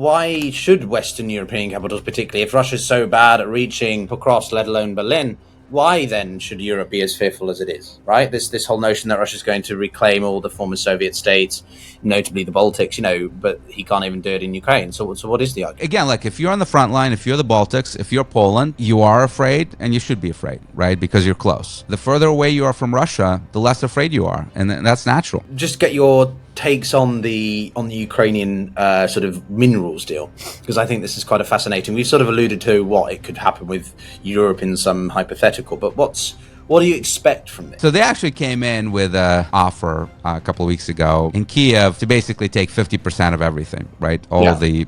Why should Western European capitals, particularly if Russia's so bad at reaching across, let alone Berlin, why then should Europe be as fearful as it is, right? This whole notion that Russia's going to reclaim all the former Soviet states, notably the Baltics, but he can't even do it in Ukraine. So what is the argument? Again, like if you're on the front line, if you're the Baltics, if you're Poland, you are afraid, and you should be afraid, right? Because you're close. The further away you are from Russia, the less afraid you are, and that's natural. Just get your takes on the Ukrainian sort of minerals deal, because I think this is quite a fascinating. We've sort of alluded to what it could happen with Europe in some hypothetical, but what do you expect from this? So they actually came in with an offer a couple of weeks ago in Kiev to basically take 50% of everything, right? All the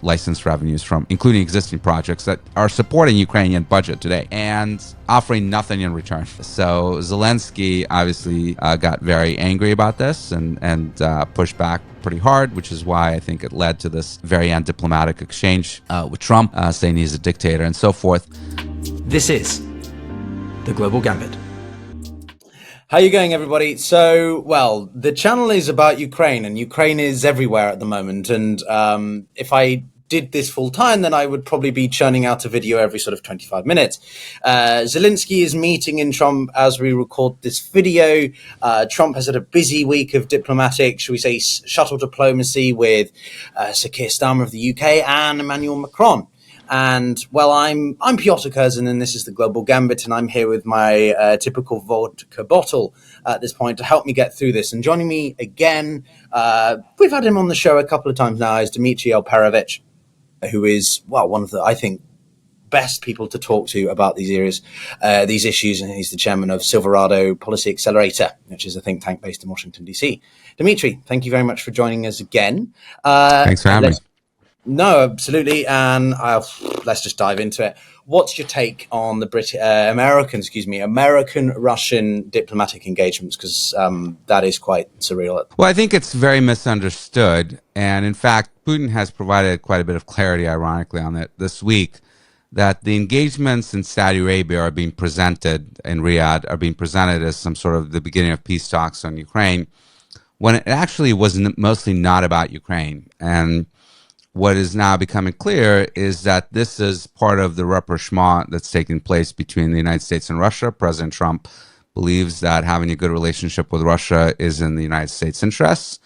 licensed revenues from, including existing projects that are supporting Ukrainian budget today, and offering nothing in return. So Zelensky obviously got very angry about this and pushed back pretty hard, which is why I think it led to this very undiplomatic exchange with Trump, saying he's a dictator and so forth. This is The Global Gambit. How are you going, everybody? So, well, the channel is about Ukraine, and Ukraine is everywhere at the moment. And if I did this full time, then I would probably be churning out a video every sort of 25 minutes. Zelensky is meeting in Trump as we record this video. Trump has had a busy week of diplomatic, shall we say, shuttle diplomacy with Sir Keir Starmer of the UK and Emmanuel Macron. And, well, I'm Pyotr Kurzin, and this is the Global Gambit, and I'm here with my typical vodka bottle at this point to help me get through this. And joining me again, we've had him on the show a couple of times now, is Dmitri Alperovitch, who is, well, one of the, I think, best people to talk to about these issues, and he's the chairman of Silverado Policy Accelerator, which is a think tank based in Washington, D.C. Dmitri, thank you very much for joining us again. Thanks for having me. No, absolutely, and let's just dive into it. What's your take on the American-Russian diplomatic engagements? Because that is quite surreal. Well, I think it's very misunderstood, and in fact, Putin has provided quite a bit of clarity, ironically, on it this week, that the engagements in Saudi Arabia are being presented in Riyadh, are being presented as some sort of the beginning of peace talks on Ukraine, when it actually was mostly not about Ukraine. And what is now becoming clear is that this is part of the rapprochement that's taking place between the United States and Russia. President Trump believes that having a good relationship with Russia is in the United States' interests.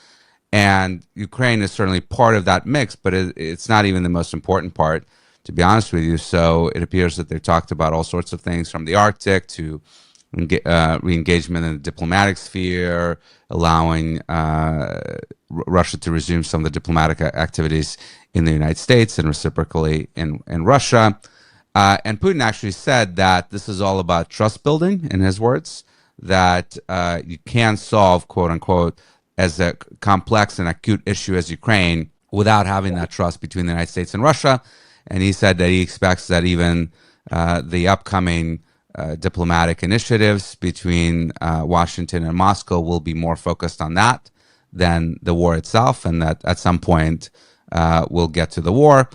And Ukraine is certainly part of that mix, but it's not even the most important part, to be honest with you. So it appears that they talked about all sorts of things, from the Arctic to re-engagement in the diplomatic sphere, allowing Russia to resume some of the diplomatic activities in the United States and reciprocally in Russia. And Putin actually said that this is all about trust building, in his words, that you can solve, quote unquote, as a complex and acute issue as Ukraine without having that trust between the United States and Russia. And he said that he expects that even the upcoming diplomatic initiatives between Washington and Moscow will be more focused on that than the war itself, and that at some point we'll get to the war.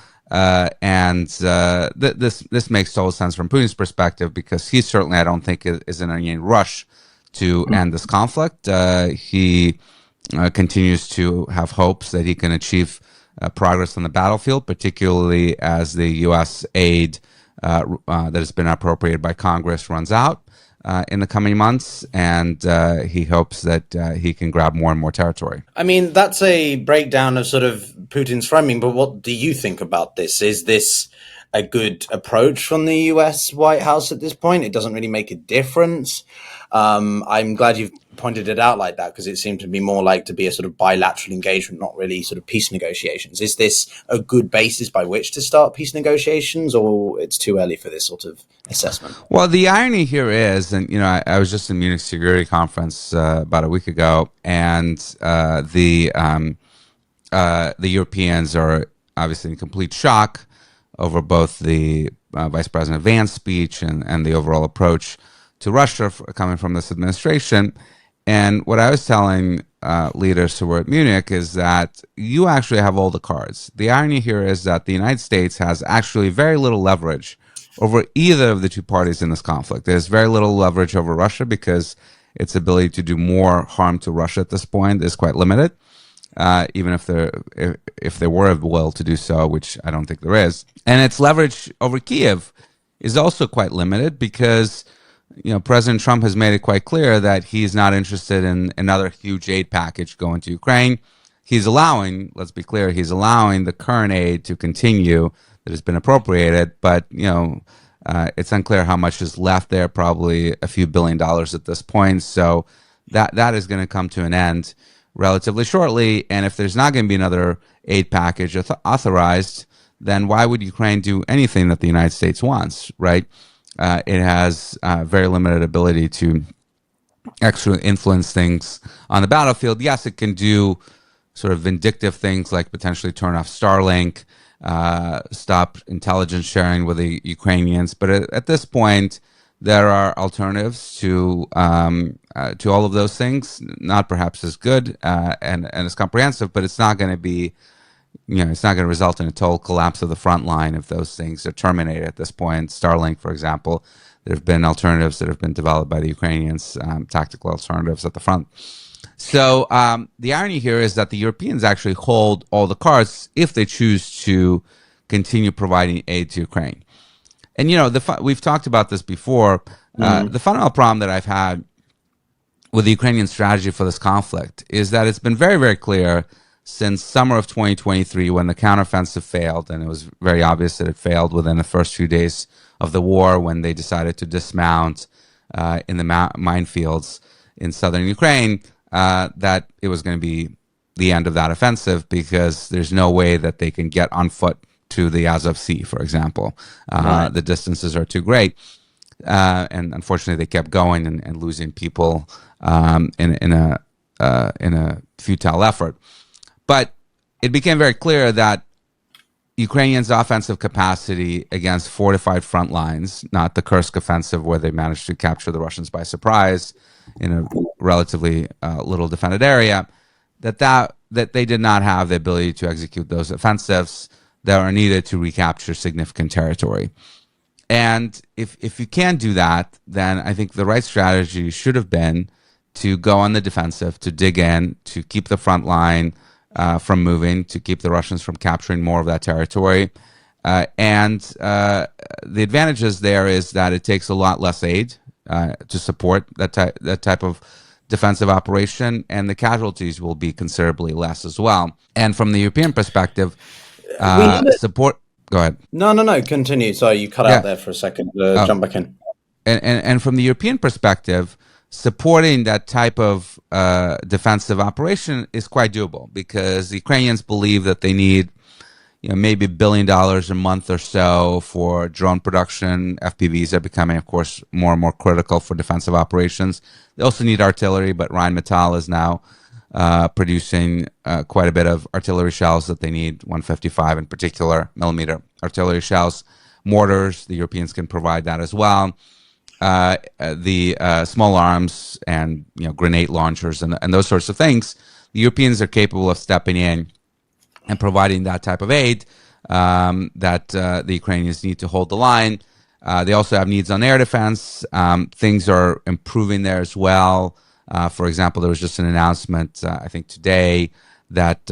This makes total sense from Putin's perspective, because he certainly, I don't think, is in any rush to end this conflict. He continues to have hopes that he can achieve progress on the battlefield, particularly as the U.S. aid that has been appropriated by Congress runs out in the coming months, and he hopes that he can grab more and more territory. I mean, that's a breakdown of sort of Putin's framing, but what do you think about this? Is this a good approach from the US White House at this point? It doesn't really make a difference. I'm glad you've pointed it out like that, because it seemed to be more like to be a sort of bilateral engagement, not really sort of peace negotiations. Is this a good basis by which to start peace negotiations, or it's too early for this sort of assessment? Well, the irony here is, and I was just in Munich Security Conference about a week ago, and the Europeans are obviously in complete shock over both the Vice President Vance's speech and the overall approach to Russia coming from this administration. And what I was telling leaders who were at Munich is that you actually have all the cards. The irony here is that the United States has actually very little leverage over either of the two parties in this conflict. There's very little leverage over Russia, because its ability to do more harm to Russia at this point is quite limited. even if there were a will to do so, which I don't think there is. And its leverage over Kiev is also quite limited because President Trump has made it quite clear that he's not interested in another huge aid package going to Ukraine. He's allowing, let's be clear, he's allowing the current aid to continue that has been appropriated, but it's unclear how much is left there, probably a few $1 billion at this point. So that is going to come to an end relatively shortly. And if there's not going to be another aid package authorized, then why would Ukraine do anything that the United States wants, right? It has very limited ability to actually influence things on the battlefield. Yes, it can do sort of vindictive things like potentially turn off Starlink, stop intelligence sharing with the Ukrainians. But at this point, there are alternatives to all of those things. Not perhaps as good and as comprehensive, but it's not going to be, it's not going to result in a total collapse of the front line if those things are terminated at this point. Starlink, for example, there have been alternatives that have been developed by the Ukrainians, tactical alternatives at the front. So the irony here is that the Europeans actually hold all the cards if they choose to continue providing aid to Ukraine. And, we've talked about this before. The fundamental problem that I've had with the Ukrainian strategy for this conflict is that it's been very, very clear since summer of 2023 when the counteroffensive failed, and it was very obvious that it failed within the first few days of the war when they decided to dismount in the minefields in southern Ukraine, that it was going to be the end of that offensive because there's no way that they can get on foot to the Azov Sea, for example. Right. The distances are too great. And unfortunately, they kept going and losing people in a futile effort. But it became very clear that Ukrainians' offensive capacity against fortified front lines, not the Kursk offensive where they managed to capture the Russians by surprise in a relatively little defended area, that they did not have the ability to execute those offensives that are needed to recapture significant territory. And if you can't do that, then I think the right strategy should have been to go on the defensive, to dig in, to keep the front line from moving, to keep the Russians from capturing more of that territory. And the advantages there is that it takes a lot less aid to support that type of defensive operation, and the casualties will be considerably less as well. And from the European perspective, support. Go ahead. No. Continue. Sorry, you cut out there for a second. Jump back in. And from the European perspective, supporting that type of defensive operation is quite doable because the Ukrainians believe that they need, maybe $1 billion a month or so for drone production. FPVs are becoming, of course, more and more critical for defensive operations. They also need artillery, but Rheinmetall is now producing quite a bit of artillery shells that they need, 155 in particular, millimeter artillery shells. Mortars, the Europeans can provide that as well. The small arms and grenade launchers and those sorts of things, the Europeans are capable of stepping in and providing that type of aid that the Ukrainians need to hold the line. They also have needs on air defense. Things are improving there as well. For example, there was just an announcement, I think today, that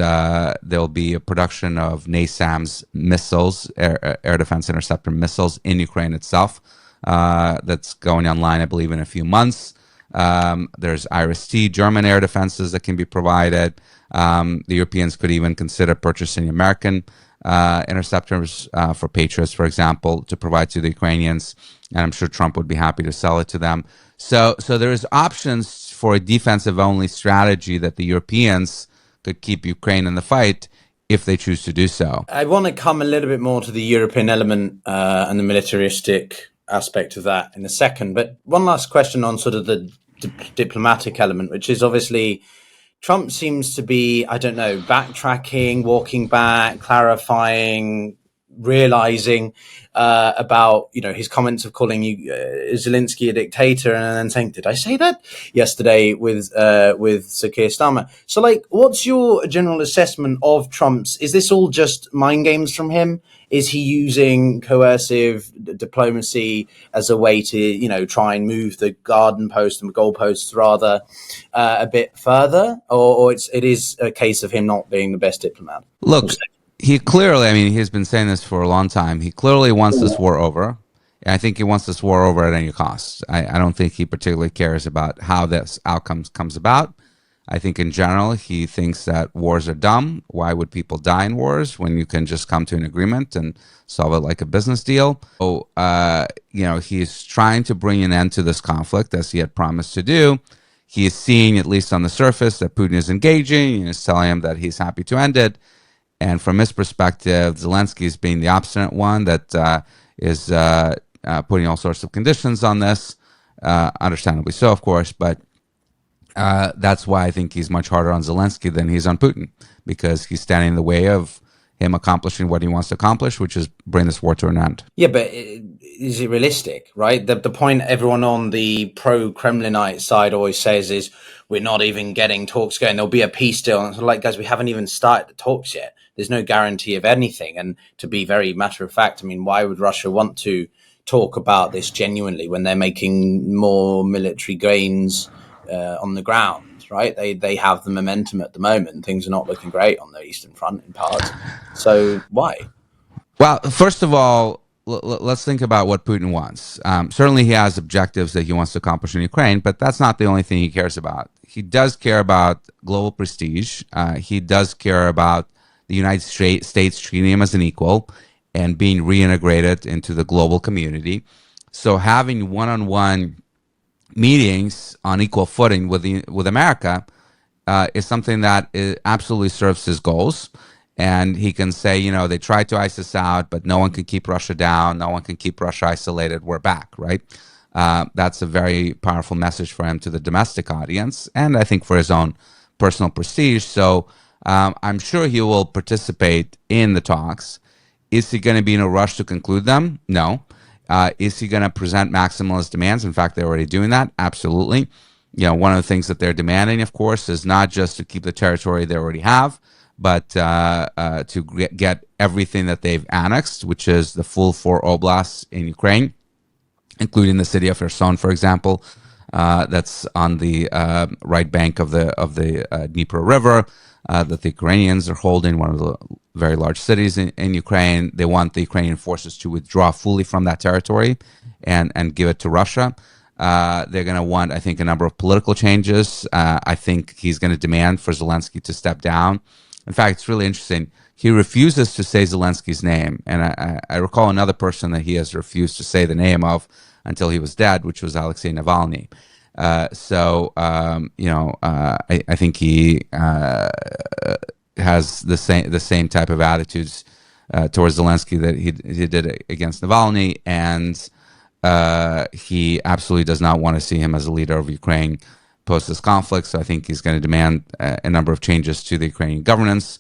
there'll be a production of NASAMS missiles, air defense interceptor missiles, in Ukraine itself. That's going online, I believe, in a few months. There's IRIS-T, German air defenses that can be provided. The Europeans could even consider purchasing American interceptors for Patriots, for example, to provide to the Ukrainians. And I'm sure Trump would be happy to sell it to them. So there's options for a defensive-only strategy that the Europeans could keep Ukraine in the fight if they choose to do so. I want to come a little bit more to the European element and the militaristic aspect of that in a second. But one last question on sort of the diplomatic element, which is obviously Trump seems to be, backtracking, walking back, clarifying, realizing about his comments of calling Zelensky a dictator, and then saying, "Did I say that?" yesterday with Sir Keir Starmer. So, like, what's your general assessment of Trump's? Is this all just mind games from him? Is he using coercive diplomacy as a way to, try and move the garden post and goalposts rather a bit further, or it is a case of him not being the best diplomat? Look, he clearly, I mean, he's been saying this for a long time. He clearly wants this war over. And I think he wants this war over at any cost. I don't think he particularly cares about how this outcome comes about. I think in general, he thinks that wars are dumb. Why would people die in wars when you can just come to an agreement and solve it like a business deal? So, he's trying to bring an end to this conflict as he had promised to do. He is seeing, at least on the surface, that Putin is engaging and is telling him that he's happy to end it. And from his perspective, Zelensky is being the obstinate one that is putting all sorts of conditions on this, understandably so, of course, but that's why I think he's much harder on Zelensky than he's on Putin, because he's standing in the way of him accomplishing what he wants to accomplish, which is bring this war to an end. Yeah, but is it realistic, right? The point everyone on the pro-Kremlinite side always says is, we're not even getting talks going. There'll be a peace deal. And it's like, guys, we haven't even started the talks yet. There's no guarantee of anything. And to be very matter of fact, I mean, why would Russia want to talk about this genuinely when they're making more military gains on the ground, right? They have the momentum at the moment. Things are not looking great on the Eastern Front in parts. So why? Well, first of all, let's think about what Putin wants. Certainly he has objectives that he wants to accomplish in Ukraine, but that's not the only thing he cares about. He does care about global prestige. He does care about the United States treating him as an equal and being reintegrated into the global community. So having one-on-one meetings on equal footing with America is something that absolutely serves his goals. And he can say, they tried to ice us out, but no one can keep Russia down. No one can keep Russia isolated. We're back, right? That's a very powerful message for him to the domestic audience, and I think for his own personal prestige. So I'm sure he will participate in the talks. Is he going to be in a rush to conclude them? No. Is he going to present maximalist demands? In fact, they're already doing that. Absolutely. One of the things that they're demanding, of course, is not just to keep the territory they already have, but to get everything that they've annexed, which is the full 4 oblasts in Ukraine, including the city of Kherson, for example, that's on the right bank of the Dnieper River, that the Ukrainians are holding, one of the very large cities in Ukraine. They want the Ukrainian forces to withdraw fully from that territory and give it to Russia. They're going to want, I think, a number of political changes. I think he's going to demand for Zelensky to step down. In fact, it's really interesting. He refuses to say Zelensky's name. And I recall another person that he has refused to say the name of until he was dead, which was Alexei Navalny. I think he has the same type of attitudes towards Zelensky that he did against Navalny, and he absolutely does not want to see him as a leader of Ukraine post this conflict. So I think he's going to demand a number of changes to the Ukrainian governance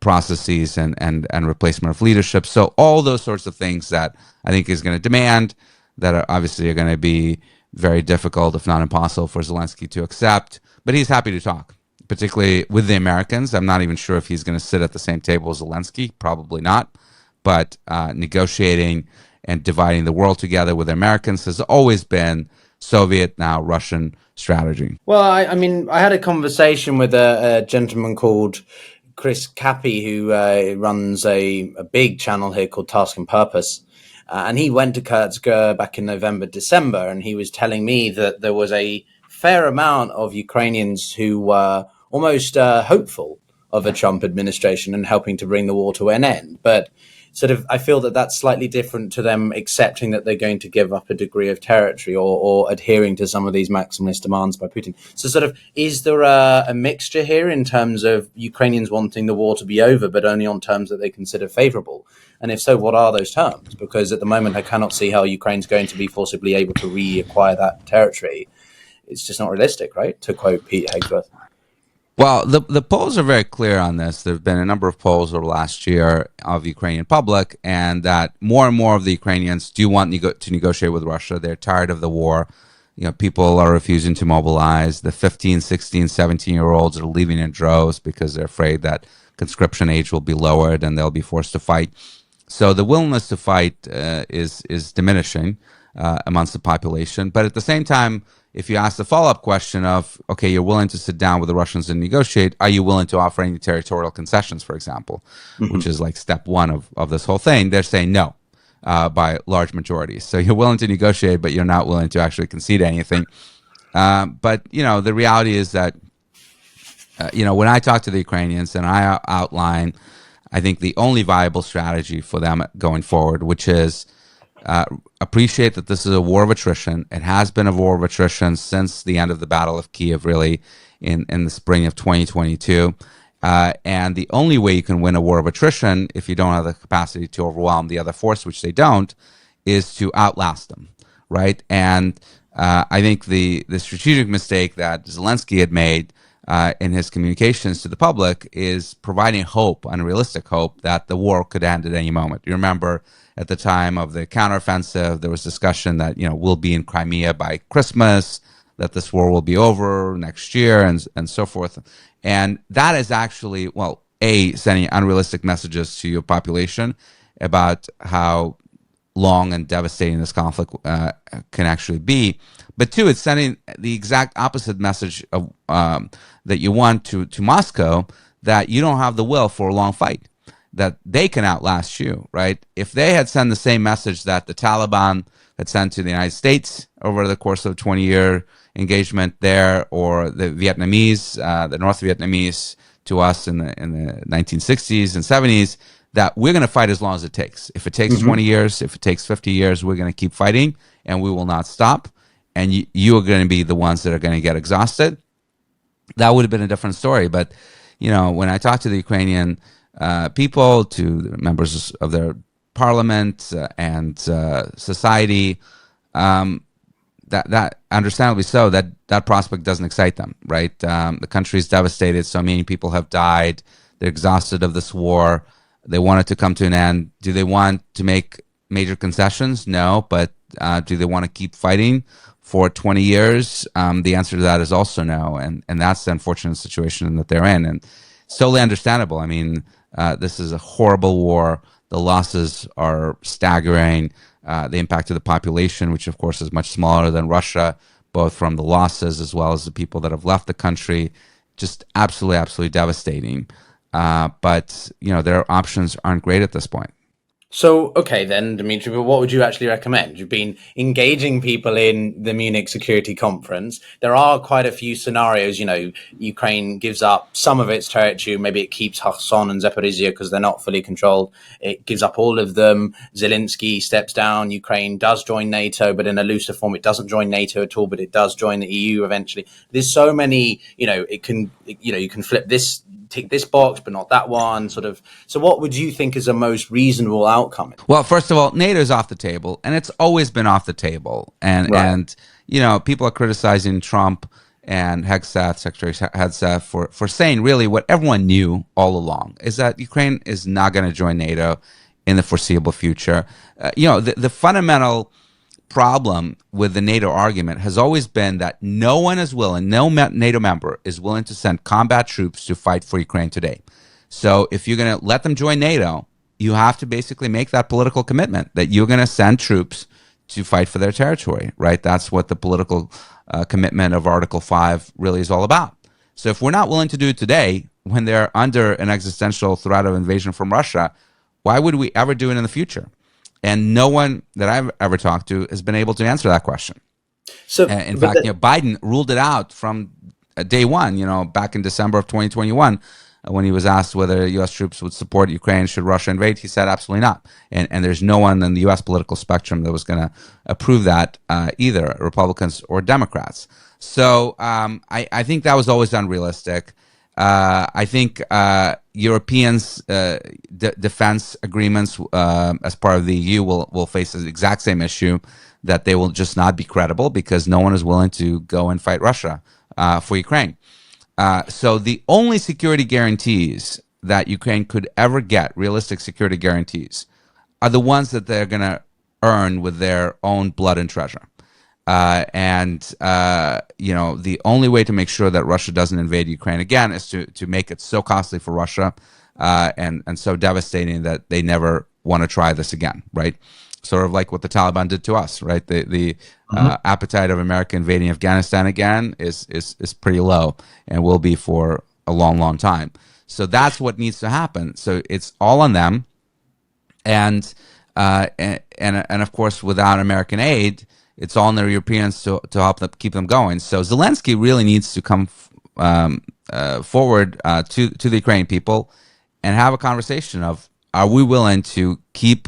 processes and replacement of leadership. So all those sorts of things that I think he's going to demand that are obviously going to be very difficult, if not impossible, for Zelensky to accept. But he's happy to talk, particularly with the Americans. I'm not even sure if he's going to sit at the same table as Zelensky. Probably not. But negotiating and dividing the world together with the Americans has always been Soviet, now Russian strategy. Well, I mean, I had a conversation with a gentleman called Chris Cappy, who runs a big channel here called Task and Purpose. And he went to Kurzin back in November, December, and he was telling me that there was a fair amount of Ukrainians who were almost hopeful of a Trump administration and helping to bring the war to an end. But sort of, I feel that that's slightly different to them accepting that they're going to give up a degree of territory or adhering to some of these maximalist demands by Putin. So sort of, is there a mixture here in terms of Ukrainians wanting the war to be over, but only on terms that they consider favorable? And if so, what are those terms? Because at the moment, I cannot see how Ukraine's going to be forcibly able to reacquire that territory. It's just not realistic, right? To quote Pete Hagsworth. Well, the polls are very clear on this. There have been a number of polls over last year of Ukrainian public, and that more and more of the Ukrainians do want to negotiate with Russia. They're tired of the war. People are refusing to mobilize. The 15, 16, 17-year-olds are leaving in droves because they're afraid that conscription age will be lowered and they'll be forced to fight. So the willingness to fight is diminishing amongst the population. But at the same time, if you ask the follow-up question of, okay, you're willing to sit down with the Russians and negotiate, are you willing to offer any territorial concessions, for example, which is like step one of this whole thing, they're saying no by large majorities. So you're willing to negotiate, but you're not willing to actually concede anything. But, the reality is that, when I talk to the Ukrainians and I outline, I think the only viable strategy for them going forward, which is appreciate that this is a war of attrition. It has been a war of attrition since the end of the Battle of Kiev, really, in the spring of 2022. And the only way you can win a war of attrition, if you don't have the capacity to overwhelm the other force, which they don't, is to outlast them, right? And I think the strategic mistake that Zelensky had made in his communications to the public is providing hope, unrealistic hope, that the war could end at any moment. You remember at the time of the counteroffensive, there was discussion that, we'll be in Crimea by Christmas, that this war will be over next year, and so forth. And that is actually, sending unrealistic messages to your population about how long and devastating this conflict can actually be. But two, it's sending the exact opposite message of that you want to Moscow, that you don't have the will for a long fight, that they can outlast you, right? If they had sent the same message that the Taliban had sent to the United States over the course of a 20-year engagement there, or the Vietnamese, the North Vietnamese to us in the 1960s and 70s, that we're going to fight as long as it takes. If it takes 20 years, if it takes 50 years, we're going to keep fighting and we will not stop. And you are going to be the ones that are going to get exhausted. That would have been a different story. But, when I talk to the Ukrainian people, to the members of their parliament and society, that understandably so, that prospect doesn't excite them, right? The country is devastated. So many people have died. They're exhausted of this war. They want it to come to an end. Do they want to make major concessions? No. But do they want to keep fighting for 20 years? The answer to that is also no. And that's the unfortunate situation that they're in. And it's totally understandable. I mean, this is a horrible war. The losses are staggering. The impact of the population, which of course is much smaller than Russia, both from the losses as well as the people that have left the country, just absolutely devastating. But, their options aren't great at this point. So, okay then, Dmitri, but what would you actually recommend? You've been engaging people in the Munich Security Conference. There are quite a few scenarios, Ukraine gives up some of its territory. Maybe it keeps Kherson and Zaporizhia because they're not fully controlled. It gives up all of them. Zelensky steps down. Ukraine does join NATO, but in a looser form. It doesn't join NATO at all, but it does join the EU eventually. There's so many, you can flip this, tick this box, but not that one, sort of. So what would you think is a most reasonable outcome? Well, first of all, NATO is off the table, and it's always been off the table. And, people are criticizing Trump and Hegseth, Secretary Hegseth, for saying really what everyone knew all along, is that Ukraine is not going to join NATO in the foreseeable future. The fundamental problem with the NATO argument has always been that no one is willing, no NATO member is willing to send combat troops to fight for Ukraine today. So if you're going to let them join NATO, you have to basically make that political commitment that you're going to send troops to fight for their territory, right? That's what the political commitment of Article 5 really is all about. So if we're not willing to do it today, when they're under an existential threat of invasion from Russia, why would we ever do it in the future? And no one that I've ever talked to has been able to answer that question. So, in fact, Biden ruled it out from day one. Back in December of 2021, when he was asked whether U.S. troops would support Ukraine should Russia invade, he said absolutely not. And there's no one in the U.S. political spectrum that was going to approve that, either Republicans or Democrats. So I think that was always unrealistic. I think Europeans' defense agreements as part of the EU will face the exact same issue, that they will just not be credible because no one is willing to go and fight Russia for Ukraine. So the only security guarantees that Ukraine could ever get, realistic security guarantees, are the ones that they're going to earn with their own blood and treasure. The only way to make sure that Russia doesn't invade Ukraine again is to make it so costly for Russia and so devastating that they never want to try this again, right? Sort of like what the Taliban did to us, right? The appetite of America invading Afghanistan again is pretty low and will be for a long, long time. So that's what needs to happen. So it's all on them, and of course, without American aid, it's all on the Europeans to help them keep them going. So Zelensky really needs to come forward to the Ukrainian people and have a conversation of, are we willing to keep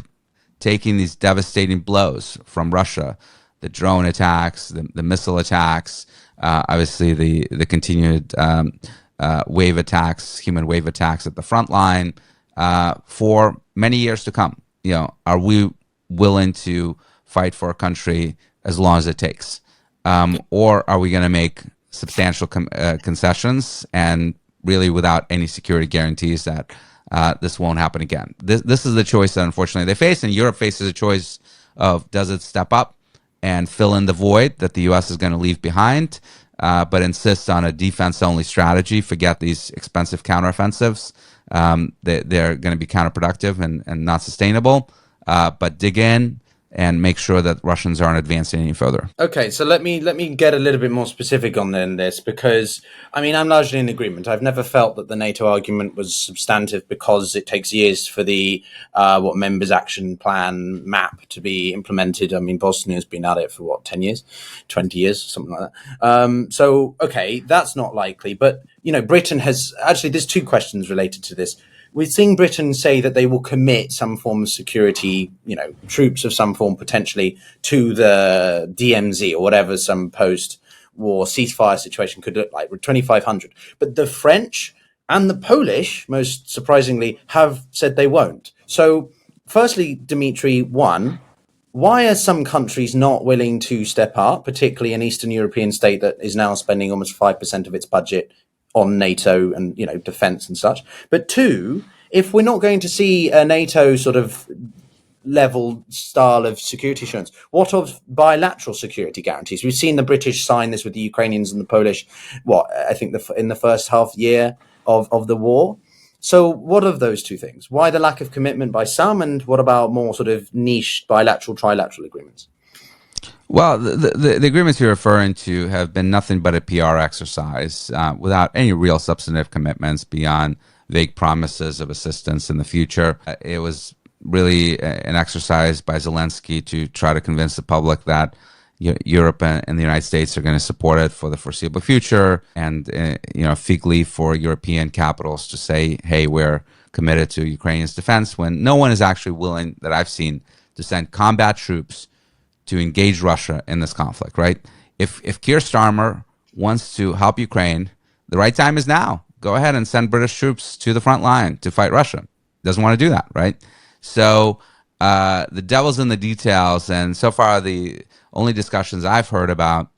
taking these devastating blows from Russia, the drone attacks, the missile attacks, obviously the continued wave attacks, human wave attacks at the front line for many years to come. Are we willing to fight for a country as long as it takes? Or are we going to make substantial concessions and really without any security guarantees that this won't happen again? This is the choice that unfortunately they face, and Europe faces a choice of, does it step up and fill in the void that the U.S. is going to leave behind, but insist on a defense-only strategy, forget these expensive counteroffensives. They're going to be counterproductive and not sustainable, but dig in and make sure that Russians aren't advancing any further. Okay, so let me get a little bit more specific on this, because I'm largely in agreement. I've never felt that the NATO argument was substantive because it takes years for the what members action plan map to be implemented. Bosnia's been at it for 10 years, 20 years, something like that. So okay, that's not likely. But Britain has actually. There's two questions related to this. We've seen Britain say that they will commit some form of security, troops of some form potentially to the DMZ or whatever some post-war ceasefire situation could look like, with 2,500. But the French and the Polish, most surprisingly, have said they won't. So firstly, Dmitri, one, why are some countries not willing to step up, particularly an Eastern European state that is now spending almost 5% of its budget on NATO and, defense and such? But two, if we're not going to see a NATO sort of level style of security assurance, what of bilateral security guarantees? We've seen the British sign this with the Ukrainians and the Polish, in the first half year of the war. So what of those two things? Why the lack of commitment by some, and what about more sort of niche bilateral, trilateral agreements? Well, the agreements you're referring to have been nothing but a PR exercise without any real substantive commitments beyond vague promises of assistance in the future. It was really an exercise by Zelensky to try to convince the public that Europe and the United States are going to support it for the foreseeable future, and fig leaf for European capitals to say, hey, we're committed to Ukraine's defense, when no one is actually willing, that I've seen, to send combat troops to engage Russia in this conflict, right? If Keir Starmer wants to help Ukraine, the right time is now. Go ahead and send British troops to the front line to fight Russia. Doesn't want to do that, right? So the devil's in the details, and so far the only discussions I've heard about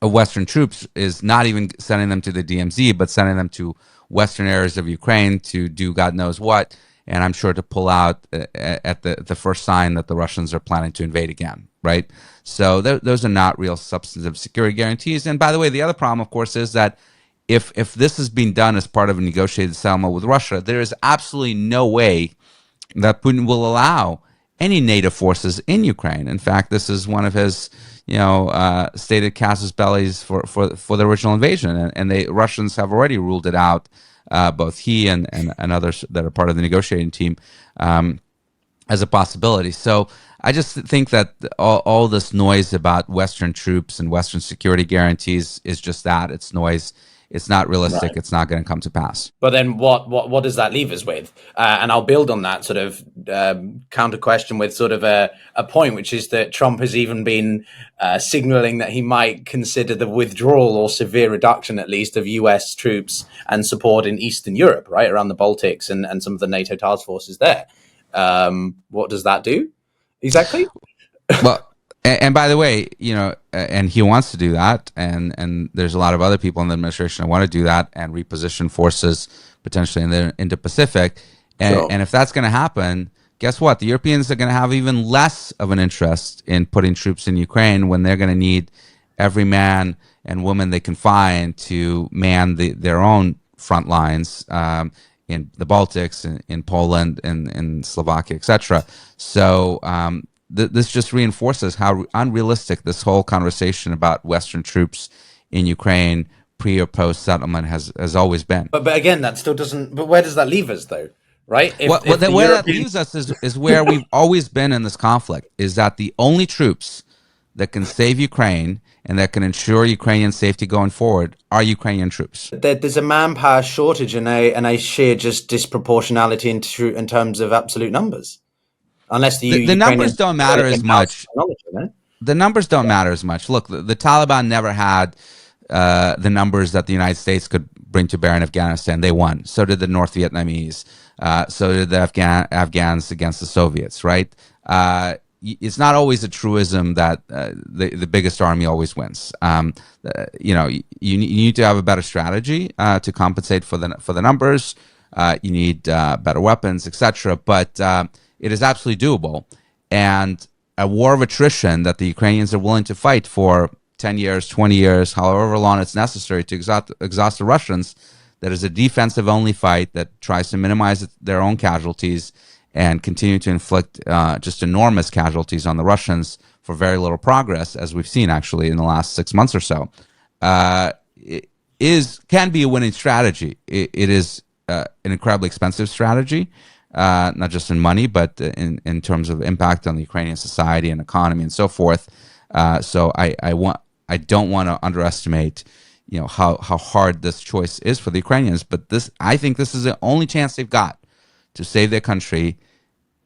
of Western troops is not even sending them to the DMZ, but sending them to Western areas of Ukraine to do God knows what, and I'm sure to pull out at the first sign that the Russians are planning to invade again, right? So those are not real substantive security guarantees. And by the way, the other problem, of course, is that if this is being done as part of a negotiated settlement with Russia, there is absolutely no way that Putin will allow any NATO forces in Ukraine. In fact, this is one of his, stated casus bellis for the original invasion, and the Russians have already ruled it out. Both he and others that are part of the negotiating team as a possibility. So I just think that all this noise about Western troops and Western security guarantees is just that. It's noise. It's not realistic. Right. It's not going to come to pass. But then what does that leave us with? And I'll build on that sort of counter question with sort of a point, which is that Trump has even been signaling that he might consider the withdrawal or severe reduction, at least, of US troops and support in Eastern Europe, right, around the Baltics and some of the NATO task forces there. What does that do exactly? Well, And by the way, and he wants to do that, and there's a lot of other people in the administration that want to do that and reposition forces potentially in the Indo-Pacific. And if that's going to happen, guess what? The Europeans are going to have even less of an interest in putting troops in Ukraine when they're going to need every man and woman they can find to man their own front lines in the Baltics, in Poland, in Slovakia, etc. So this just reinforces how unrealistic this whole conversation about Western troops in Ukraine pre or post settlement has always been. But again, that still doesn't. But where does that leave us, though? Right? Where that leaves us is where we've always been in this conflict. Is that the only troops that can save Ukraine and that can ensure Ukrainian safety going forward are Ukrainian troops. There's a manpower shortage and a sheer just disproportionality in terms of absolute numbers. Unless the numbers don't matter as much. The numbers don't matter as much. Look, the Taliban never had the numbers that the United States could bring to bear in Afghanistan. They won. So did the North Vietnamese. So did the Afghans against the Soviets, right? It's not always a truism that the biggest army always wins. You need to have a better strategy to compensate for the numbers. You need better weapons, etc. But it is absolutely doable. And a war of attrition that the Ukrainians are willing to fight for 10 years, 20 years, however long it's necessary to exhaust the Russians, that is a defensive-only fight that tries to minimize their own casualties and continue to inflict just enormous casualties on the Russians for very little progress, as we've seen actually in the last 6 months or so, can be a winning strategy. It is an incredibly expensive strategy, not just in money, but in terms of impact on the Ukrainian society and economy and so forth. So I don't want to underestimate, how hard this choice is for the Ukrainians. But I think this is the only chance they've got to save their country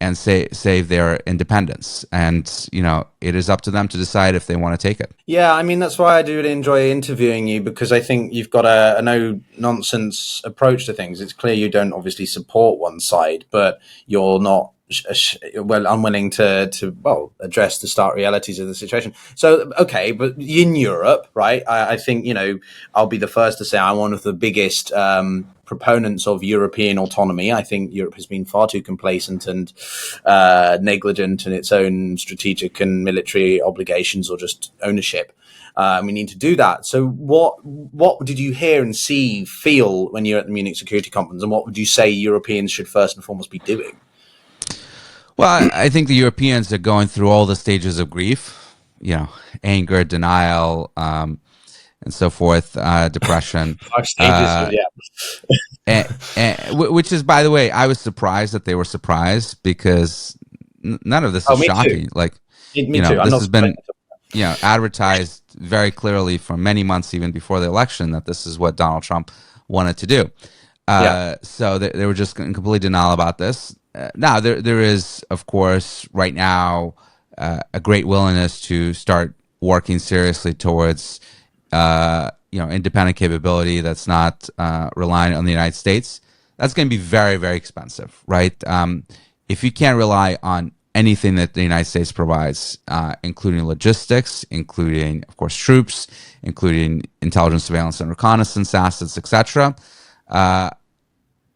and save their independence. And, it is up to them to decide if they want to take it. Yeah, I mean, that's why I do enjoy interviewing you, because I think you've got a no-nonsense approach to things. It's clear you don't obviously support one side, but you're not unwilling to address the stark realities of the situation. So, okay, but in Europe, right, I think, I'll be the first to say I'm one of the biggest proponents of European autonomy. I think Europe has been far too complacent and negligent in its own strategic and military obligations or just ownership. We need to do that. So what did you hear and feel when you're at the Munich Security Conference, and what would you say Europeans should first and foremost be doing? Well, I think the Europeans are going through all the stages of grief, anger, denial, and so forth, depression. Which is, by the way, I was surprised that they were surprised, because none of this is shocking. Too. Me too. This has been, advertised very clearly for many months, even before the election, that this is what Donald Trump wanted to do. So they were just in complete denial about this. Now, there is, of course, right now, a great willingness to start working seriously towards, independent capability that's not reliant on the United States. That's going to be very, very expensive, right? If you can't rely on anything that the United States provides, including logistics, including, of course, troops, including intelligence, surveillance, and reconnaissance assets, etc.,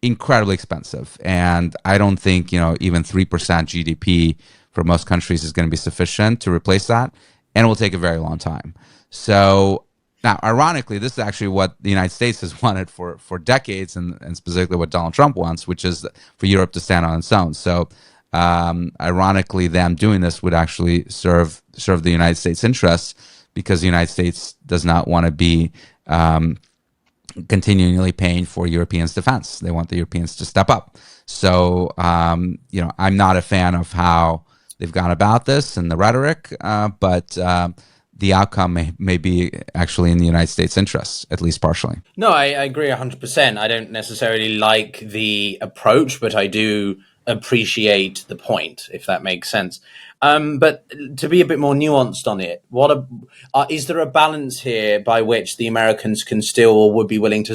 incredibly expensive. And I don't think, even 3% GDP for most countries is going to be sufficient to replace that. And it will take a very long time. So now, ironically, this is actually what the United States has wanted for decades, and specifically what Donald Trump wants, which is for Europe to stand on its own. So ironically, them doing this would actually serve the United States' interests, because the United States does not want to be continually paying for Europeans' defense. They want the Europeans to step up. So, I'm not a fan of how they've gone about this and the rhetoric, but the outcome may be actually in the United States' interests, at least partially. No, I agree 100%. I don't necessarily like the approach, but I do appreciate the point, if that makes sense. But to be a bit more nuanced on it, is there a balance here by which the Americans can still, or would be willing to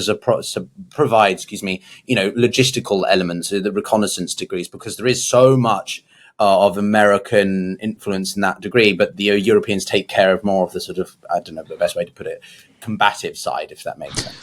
provide, logistical elements, the reconnaissance degrees, because there is so much of American influence in that degree, but the Europeans take care of more of the sort of, I don't know the best way to put it, combative side, if that makes sense.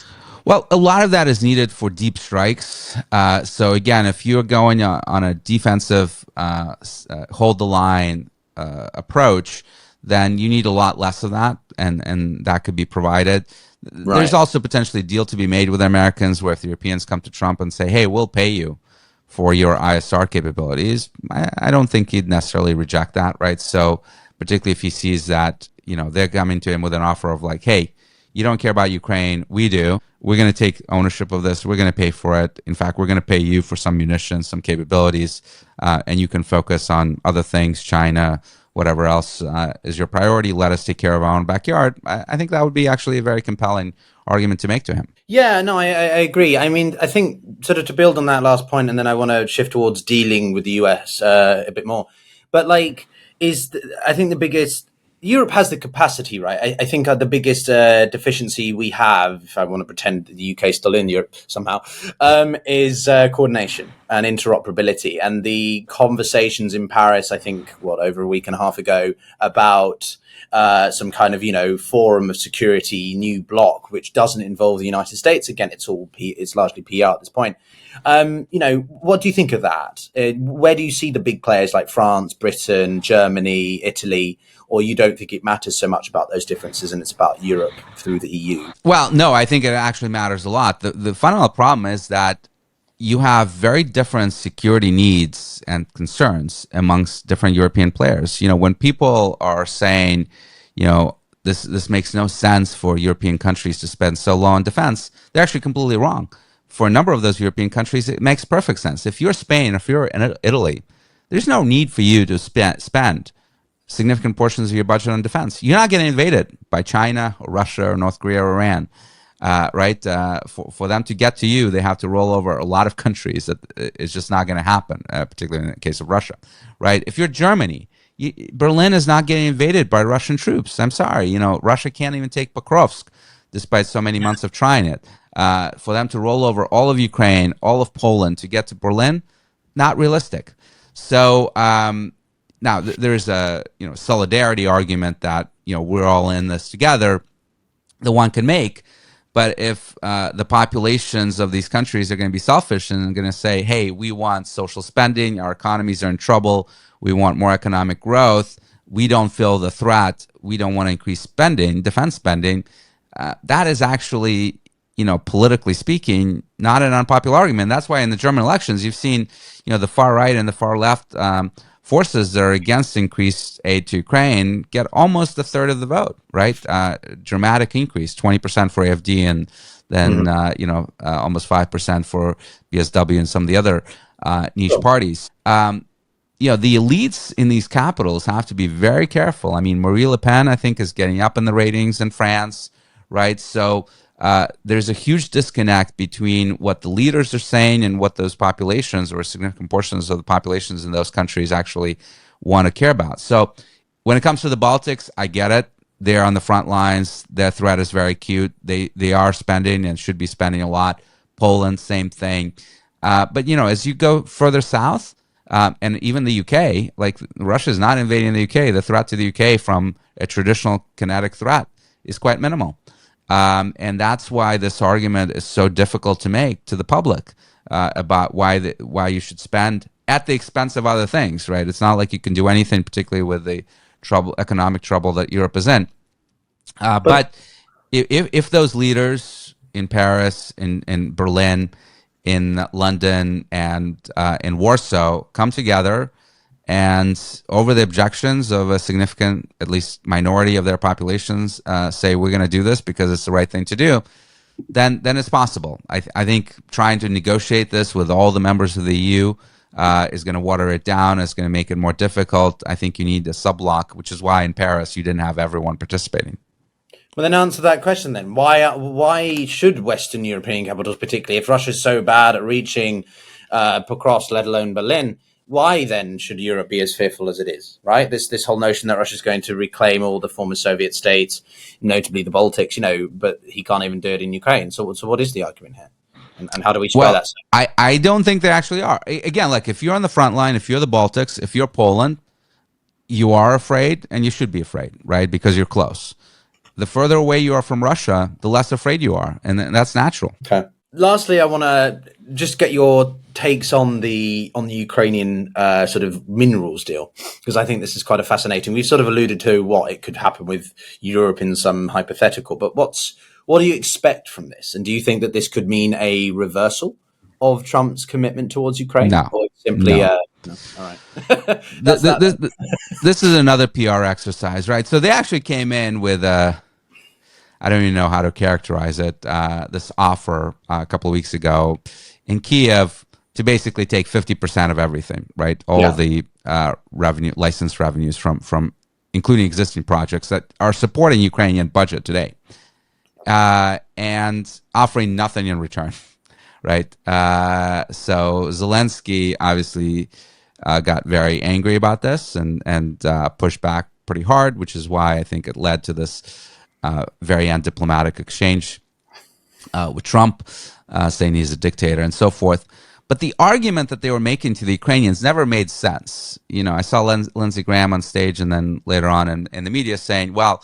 Well, a lot of that is needed for deep strikes. So again, if you're going on a defensive, hold the line approach, then you need a lot less of that, and that could be provided. Right. There's also potentially a deal to be made with Americans where if the Europeans come to Trump and say, hey, we'll pay you for your ISR capabilities, I don't think he'd necessarily reject that, right? So particularly if he sees that, they're coming to him with an offer of like, hey, you don't care about Ukraine, we do. We're going to take ownership of this. We're going to pay for it. In fact, we're going to pay you for some munitions, some capabilities, and you can focus on other things, China, whatever else is your priority. Let us take care of our own backyard. I think that would be actually a very compelling argument to make to him. Yeah, no, I agree. I mean, I think sort of to build on that last point, and then I want to shift towards dealing with the US a bit more. But like, I think the biggest, Europe has the capacity, right? I think the biggest deficiency we have, if I want to pretend that the UK is still in Europe somehow, is coordination and interoperability. And the conversations in Paris, I think, over a week and a half ago, about some kind of, forum of security, new bloc, which doesn't involve the United States. Again, it's largely PR at this point. What do you think of that? Where do you see the big players like France, Britain, Germany, Italy? Or you don't think it matters so much about those differences and it's about Europe through the EU? Well, no, I think it actually matters a lot. The fundamental problem is that you have very different security needs and concerns amongst different European players. When people are saying, this makes no sense for European countries to spend so low on defense, they're actually completely wrong. For a number of those European countries, it makes perfect sense. If you're Spain, if you're in Italy, there's no need for you to spend significant portions of your budget on defense. You're not getting invaded by China or Russia or North Korea or Iran, right? For them to get to you, they have to roll over a lot of countries. That it's just not going to happen, particularly in the case of Russia, right? If you're Germany, Berlin is not getting invaded by Russian troops. I'm sorry, Russia can't even take Pokrovsk, despite so many months of trying it. For them to roll over all of Ukraine, all of Poland to get to Berlin, not realistic. So now there's a solidarity argument that we're all in this together that one can make. But if the populations of these countries are going to be selfish and going to say, hey, we want social spending, our economies are in trouble, we want more economic growth, we don't feel the threat, we don't want to increase spending, defense spending, that is actually, politically speaking, not an unpopular argument. That's why in the German elections, you've seen, the far right and the far left forces that are against increased aid to Ukraine get almost a third of the vote, right? Dramatic increase, 20% for AfD and then, almost 5% for BSW and some of the other niche parties. The elites in these capitals have to be very careful. I mean, Marine Le Pen, I think, is getting up in the ratings in France, right? So there's a huge disconnect between what the leaders are saying and what those populations or significant portions of the populations in those countries actually want to care about. So when it comes to the Baltics, I get it. They're on the front lines. Their threat is very acute. They are spending and should be spending a lot. Poland, same thing. But, as you go further south, and even the UK, like Russia is not invading the UK. The threat to the UK from a traditional kinetic threat is quite minimal. And that's why this argument is so difficult to make to the public about why you should spend at the expense of other things, right? It's not like you can do anything, particularly with the economic trouble that Europe is in. But if those leaders in Paris, in Berlin, in London, and in Warsaw come together and over the objections of a significant, at least minority of their populations, say we're going to do this because it's the right thing to do, then it's possible. I think trying to negotiate this with all the members of the EU is going to water it down. It's going to make it more difficult. I think you need a subblock, which is why in Paris you didn't have everyone participating. Well, then answer that question then. Why should Western European capitals, particularly if Russia's so bad at reaching Pokrovsk, let alone Berlin, why then should Europe be as fearful as it is, right? This whole notion that Russia's going to reclaim all the former Soviet states, notably the Baltics, but he can't even do it in Ukraine. So what is the argument here? And how do we square Well, that? I don't think they actually are. Again, like if you're on the front line, if you're the Baltics, if you're Poland, you are afraid, and you should be afraid, right? Because you're close. The further away you are from Russia, the less afraid you are, and that's natural. Okay. Lastly, I want to just get your takes on the Ukrainian sort of minerals deal, because I think this is quite a fascinating. We've sort of alluded to what it could happen with Europe in some hypothetical, but what do you expect from this? And do you think that this could mean a reversal of Trump's commitment towards Ukraine, No, or simply? no. No. All right. This is another PR exercise, right? So they actually came in with I don't even know how to characterize it, this offer a couple of weeks ago in Kiev to basically take 50% of everything, right? All the license revenues from including existing projects that are supporting Ukrainian budget today, and offering nothing in return, right? So Zelensky obviously got very angry about this and pushed back pretty hard, which is why I think it led to this very undiplomatic exchange with Trump, saying he's a dictator and so forth. But the argument that they were making to the Ukrainians never made sense. You know, I saw Lindsey Graham on stage and then later on in the media saying, well,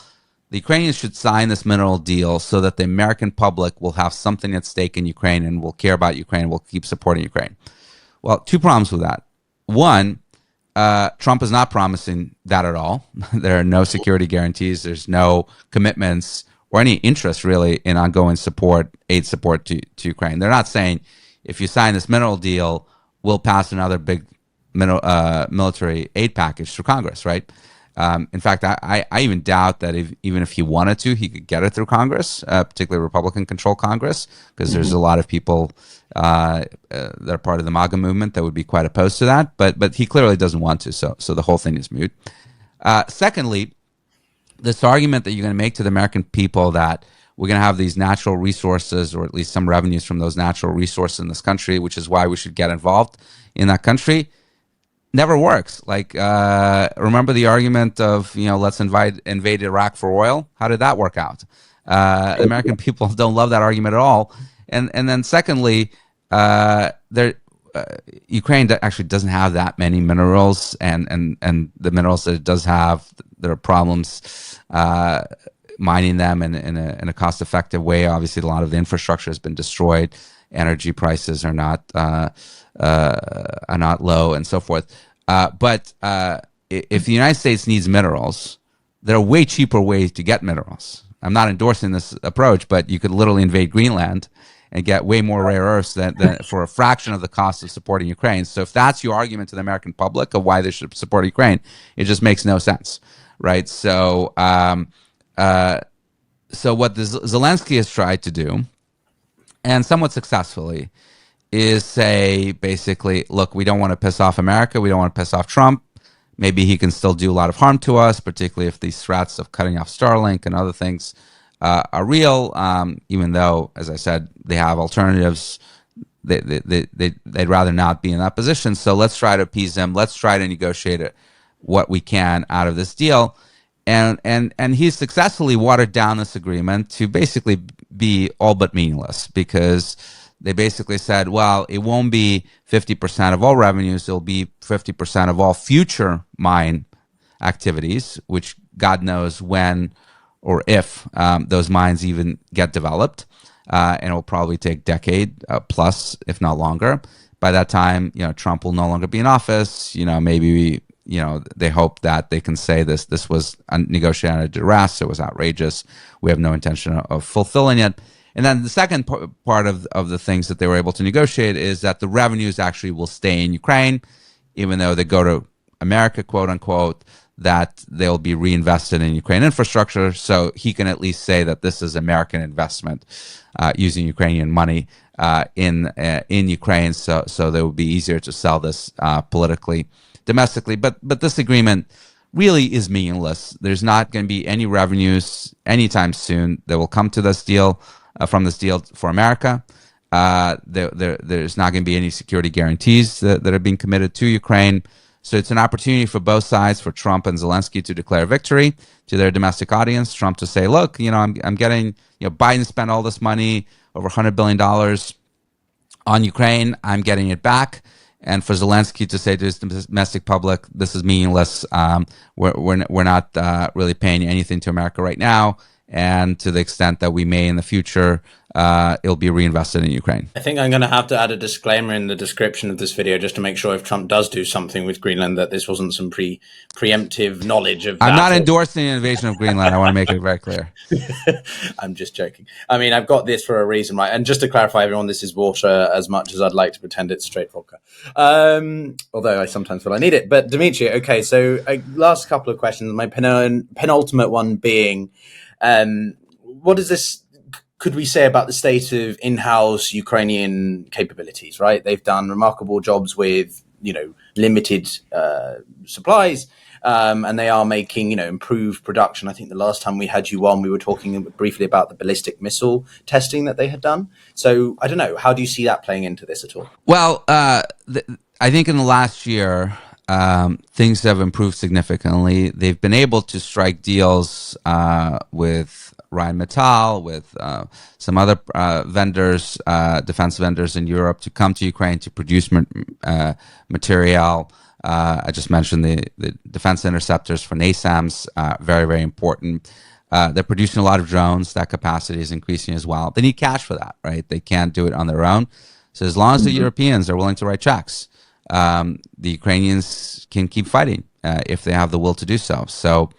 the Ukrainians should sign this mineral deal so that the American public will have something at stake in Ukraine and will care about Ukraine and will keep supporting Ukraine. Well, two problems with that. One, Trump is not promising that at all. There are no security guarantees. There's no commitments or any interest really in ongoing support, aid support to Ukraine. They're not saying if you sign this mineral deal, we'll pass another big military aid package through Congress, right? In fact, I even doubt that even if he wanted to, he could get it through Congress, particularly Republican-controlled Congress, because there's a lot of people that are part of the MAGA movement that would be quite opposed to that. But he clearly doesn't want to, so the whole thing is moot. Secondly, this argument that you're going to make to the American people that we're going to have these natural resources, or at least some revenues from those natural resources in this country, which is why we should get involved in that country, never works. Like, remember the argument of, let's invade Iraq for oil? How did that work out? The American people don't love that argument at all. And then secondly, Ukraine actually doesn't have that many minerals, and the minerals that it does have, there are problems mining them in a cost-effective way. Obviously, a lot of the infrastructure has been destroyed. Energy prices are not low, and so forth. But if the United States needs minerals, there are way cheaper ways to get minerals. I'm not endorsing this approach, but you could literally invade Greenland and get way more rare earths than for a fraction of the cost of supporting Ukraine. So if that's your argument to the American public of why they should support Ukraine, it just makes no sense, right? So, so what Zelensky has tried to do, and somewhat successfully, is say basically, look, we don't want to piss off America. We don't want to piss off Trump. Maybe he can still do a lot of harm to us, particularly if these threats of cutting off Starlink and other things are real, even though, as I said, they have alternatives. They'd rather not be in that position. So let's try to appease them. Let's try to negotiate what we can out of this deal. And he's successfully watered down this agreement to basically be all but meaningless, because they basically said, well, it won't be 50% of all revenues. It'll be 50% of all future mine activities, which God knows when or if those mines even get developed. And it will probably take decade plus, if not longer. By that time, Trump will no longer be in office. Maybe they hope that they can say this was negotiated under duress. It was outrageous. We have no intention of fulfilling it. And then the second part of the things that they were able to negotiate is that the revenues actually will stay in Ukraine, even though they go to America, quote unquote, that they'll be reinvested in Ukraine infrastructure. So he can at least say that this is American investment using Ukrainian money in Ukraine. So that it would be easier to sell this politically, domestically. But this agreement really is meaningless. There's not going to be any revenues anytime soon that will come to this deal. From this deal for America. There's not going to be any security guarantees that are being committed to Ukraine. So it's an opportunity for both sides, for Trump and Zelensky to declare victory to their domestic audience. Trump to say, look, I'm getting, Biden spent all this money, over $100 billion On Ukraine, I'm getting it back. And for Zelensky to say to his domestic public, this is meaningless. We're not really paying anything to America right now. And to the extent that we may in the future, it'll be reinvested in Ukraine. I think I'm going to have to add a disclaimer in the description of this video just to make sure if Trump does do something with Greenland that this wasn't some preemptive knowledge of that. I'm not endorsing the invasion of Greenland. I want to make it very clear. I'm just joking. I mean, I've got this for a reason, right? And just to clarify, everyone, this is water as much as I'd like to pretend it's straight vodka. Although I sometimes feel I need it. But Dmitri, okay, so last couple of questions. My penultimate one being, what is this? Could we say about the state of in-house Ukrainian capabilities, right? They've done remarkable jobs with, limited supplies, and they are making, improved production. I think the last time we had you on, we were talking briefly about the ballistic missile testing that they had done. So I don't know. How do you see that playing into this at all? Well, I think in the last year, things have improved significantly. They've been able to strike deals with Rheinmetall, with some other vendors, defense vendors in Europe, to come to Ukraine to produce material. I just mentioned the defense interceptors for NASAMS, very, very important. They're producing a lot of drones. That capacity is increasing as well. They need cash for that, right? They can't do it on their own. So as long as the Europeans are willing to write checks, the Ukrainians can keep fighting if they have the will to do so. So,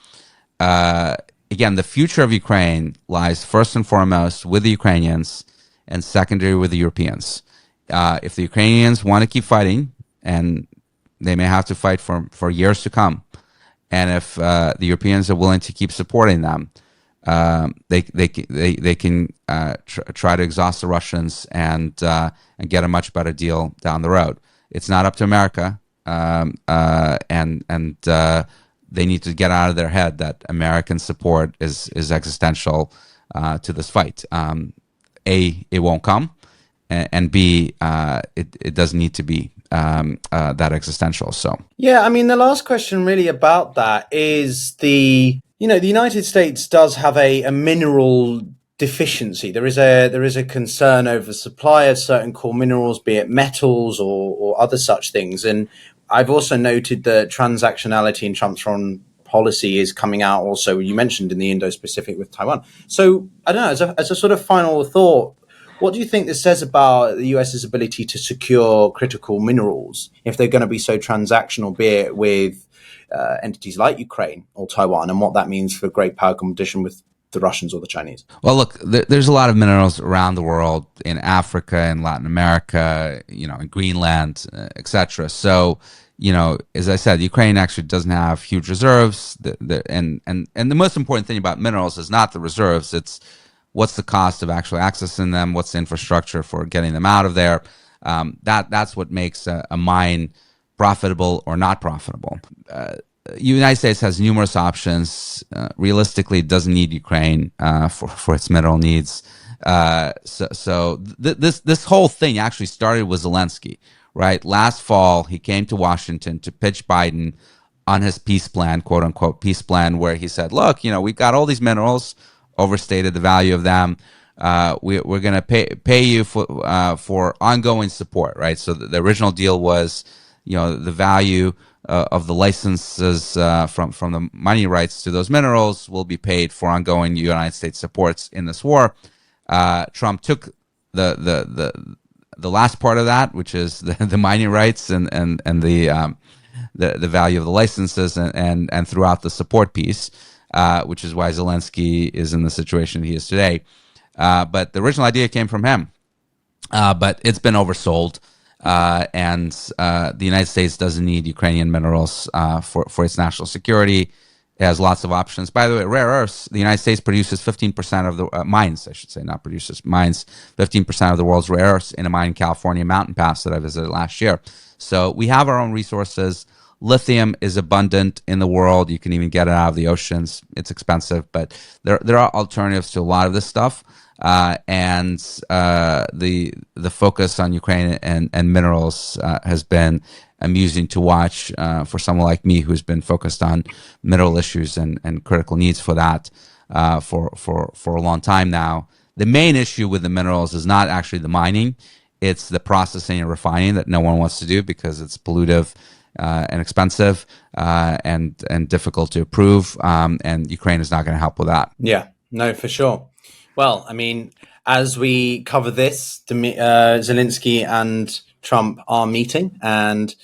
again, the future of Ukraine lies first and foremost with the Ukrainians and secondary with the Europeans. If the Ukrainians want to keep fighting, and they may have to fight for years to come, and if the Europeans are willing to keep supporting them, they can try to exhaust the Russians and get a much better deal down the road. It's not up to America, and they need to get out of their head that American support is existential to this fight. A, it won't come, and B, it doesn't need to be that existential. So yeah, I mean, the last question really about that is the United States does have a mineral deficiency. There is a concern over supply of certain core minerals, be it metals or other such things. And I've also noted that transactionality in Trump's foreign policy is coming out also, you mentioned in the Indo-Pacific with Taiwan. So I don't know, as a sort of final thought, what do you think this says about the US's ability to secure critical minerals if they're going to be so transactional, be it with entities like Ukraine or Taiwan, and what that means for great power competition with the Russians or the Chinese? Well, look, there's a lot of minerals around the world, in Africa, in Latin America, in Greenland, etc. So, as I said, Ukraine actually doesn't have huge reserves. And the most important thing about minerals is not the reserves. It's what's the cost of actually accessing them, what's the infrastructure for getting them out of there. That's what makes a mine profitable or not profitable. The United States has numerous options. Realistically, it doesn't need Ukraine for its mineral needs. This whole thing actually started with Zelensky, right? Last fall, he came to Washington to pitch Biden on his peace plan, quote unquote peace plan, where he said, "Look, we've got all these minerals, overstated the value of them. We're going to pay you for ongoing support," right? So the original deal was, the value of the licenses from the mining rights to those minerals will be paid for ongoing United States supports in this war. Trump took the last part of that, which is the mining rights and the value of the licenses, and threw out the support piece, which is why Zelensky is in the situation he is today. But the original idea came from him, but it's been oversold. And the United States doesn't need Ukrainian minerals for its national security. It has lots of options. By the way, rare earths, the United States produces 15% of the mines, I should say, not produces, mines 15% of the world's rare earths in a mine in California, Mountain Pass, that I visited last year. So we have our own resources. Lithium is abundant in the world. You can even get it out of the oceans. It's expensive, but there are alternatives to a lot of this stuff. And the focus on Ukraine and minerals has been amusing to watch for someone like me who's been focused on mineral issues and critical needs for that for a long time now. The main issue with the minerals is not actually the mining. It's the processing and refining that no one wants to do because it's pollutive and expensive and difficult to approve. And Ukraine is not going to help with that. Yeah, no, for sure. Well, I mean, as we cover this, Zelensky and Trump are meeting, and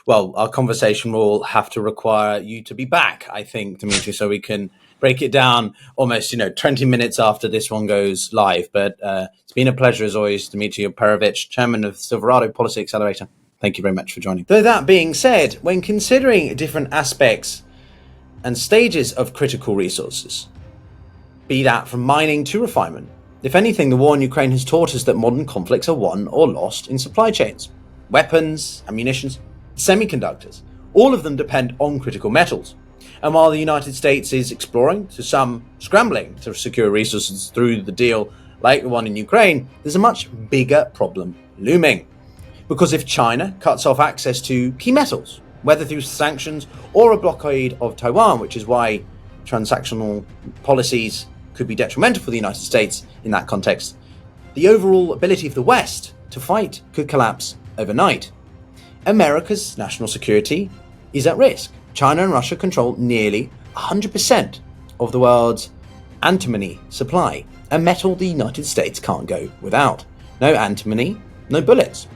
well, our conversation will have to require you to be back, I think, Dmitri, so we can break it down almost, 20 minutes after this one goes live. But it's been a pleasure as always, Dmitri Alperovitch, chairman of Silverado Policy Accelerator. Thank you very much for joining. Though that being said, when considering different aspects and stages of critical resources, be that from mining to refinement, if anything, the war in Ukraine has taught us that modern conflicts are won or lost in supply chains. Weapons, ammunition, semiconductors, all of them depend on critical metals. And while the United States is exploring, to some scrambling to secure resources through the deal like the one in Ukraine, there's a much bigger problem looming. Because if China cuts off access to key metals, whether through sanctions or a blockade of Taiwan, which is why transactional policies could be detrimental for the United States in that context, the overall ability of the West to fight could collapse overnight. America's national security is at risk. China and Russia control nearly 100% of the world's antimony supply, a metal the United States can't go without. No antimony, no bullets,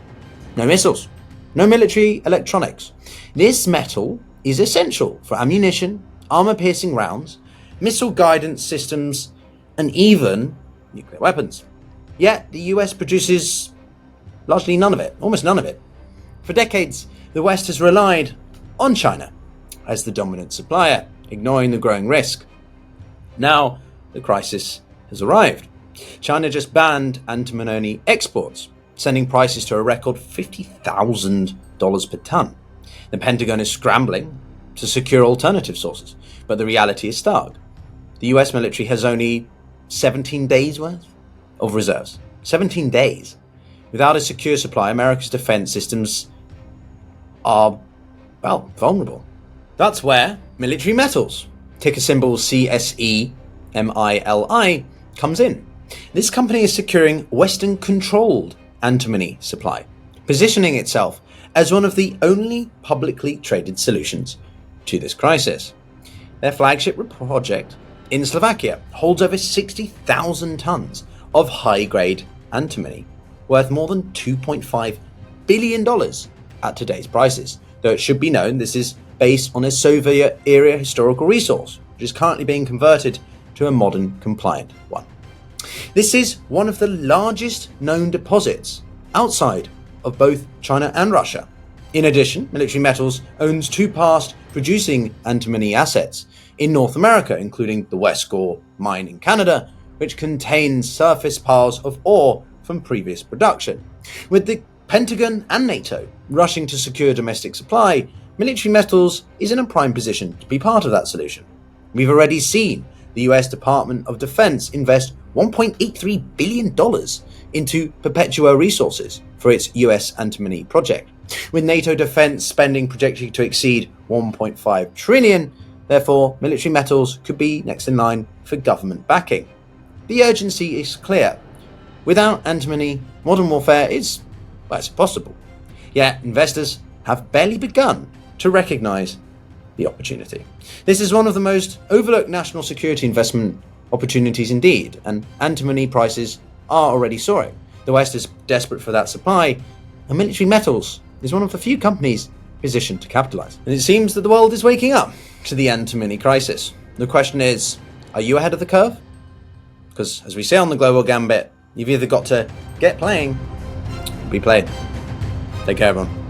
no missiles, no military electronics. This metal is essential for ammunition, armor-piercing rounds, missile guidance systems, and even nuclear weapons. Yet the US produces largely none of it, almost none of it. For decades, the West has relied on China as the dominant supplier, ignoring the growing risk. Now, the crisis has arrived. China just banned antimony exports, sending prices to a record $50,000 per ton. The Pentagon is scrambling to secure alternative sources, but the reality is stark. The US military has only 17 days worth of reserves. 17 days. Without a secure supply, America's defense systems are, well, vulnerable. That's where military metals, ticker symbol CSEMILI, comes in. This company is securing Western-controlled antimony supply, positioning itself as one of the only publicly traded solutions to this crisis. Their flagship project in Slovakia holds over 60,000 tons of high-grade antimony, worth more than $2.5 billion at today's prices. Though it should be known, this is based on a Soviet-era historical resource, which is currently being converted to a modern, compliant one. This is one of the largest known deposits outside of both China and Russia. In addition, Military Metals owns two past producing antimony assets in North America, including the West Gore mine in Canada, which contains surface piles of ore from previous production. With the Pentagon and NATO rushing to secure domestic supply, Military Metals is in a prime position to be part of that solution. We've already seen the US Department of Defense invest $1.83 billion into Perpetua Resources for its US antimony project, with NATO defense spending projected to exceed $1.5 trillion. Therefore, Military Metals could be next in line for government backing. The urgency is clear. Without antimony, modern warfare is, well, it's impossible. Yet investors have barely begun to recognize the opportunity. This is one of the most overlooked national security investment opportunities indeed, and antimony prices are already soaring. The West is desperate for that supply, and Military Metals is one of the few companies positioned to capitalize. And it seems that the world is waking up to the antimony crisis. The question is, are you ahead of the curve? Because as we say on the Global Gambit, you've either got to get playing or be played. Take care, everyone.